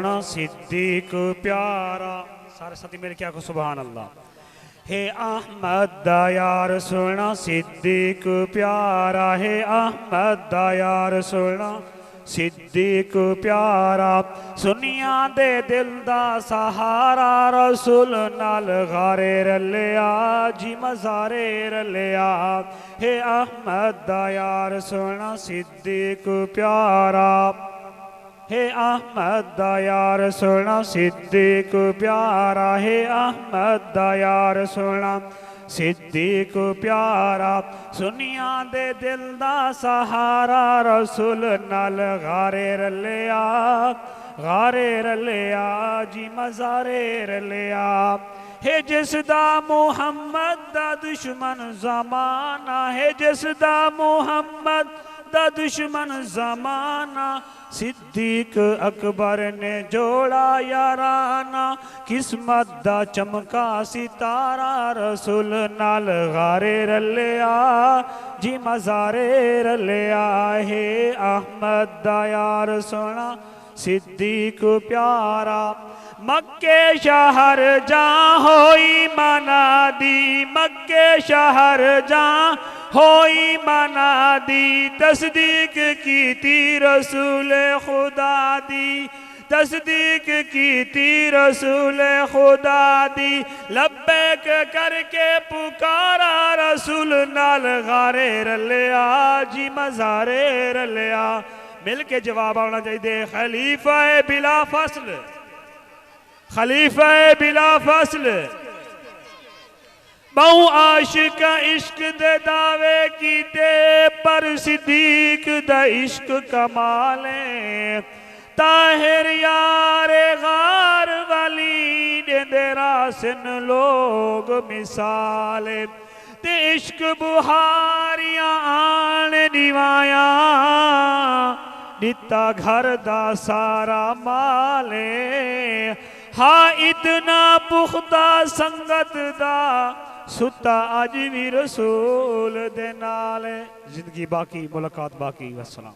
सोना सिद्दीक प्यारा। सारे साथी मेरे क्या को सुभान अल्लाह। हे अहमद दा यार सोना सिद्दीक प्यारा, हे अहमद दा यार सोना सिद्दीक प्यारा। सुनिया दे दिल दा सहारा, रसूल नाल गारे रलिया जी मज़ारे रलिया। हे अहमद दा यार सोना सिद्दीक प्यारा, हे अहमद दा यार सोना सिद्दीक प्यारा, हे अहमद दा यार सोना सिद्दीक प्यारा। सुनिया दे दिल दा सहारा, रसूल नाल गारे रलिया जी मज़ारे रलिया। हे जिसदा मुहम्मद दा दुश्मन ज़माना, हे जिसदा मुहम्मद दा दुश्मन ज़माना, सिद्दीक अकबर ने जोड़ा याराना। किस्मत दा चमका सितारा, रसूल नाल गारे रलिया जी मज़ारे रलिया। हे अहमद दा यार सोना सिद्दीक प्यारा। मक्के शहर जा होई मनादी, मक्के शहर जा होई मनादी। तस्दीक की ती रसूल खुदा दी, तस्दीक की ती रसूल खुदा दी। लब्बैक करके पुकारा, रसूल नाल गारे रलिया जी मज़ारे रलिया। मिल के जवाब आना चाहिए। खलीफा बिला फसल, खलीफा बिला फसल। बहु आशिक इश्क दे दावे कीते, पर सिद्दीक दा इश्क कमाले। ताहिर यारे गार वाली देंदे रासन लोग मिसाले। ते इश्क बुहारियां आन निवाया, दिता घर दा सारा माले। हाँ इतना पुख्ता संगत दा, सुता अज भी रसूल दे नाल। जिंदगी बाकी मुलाकात बाकी। वस्सलाम।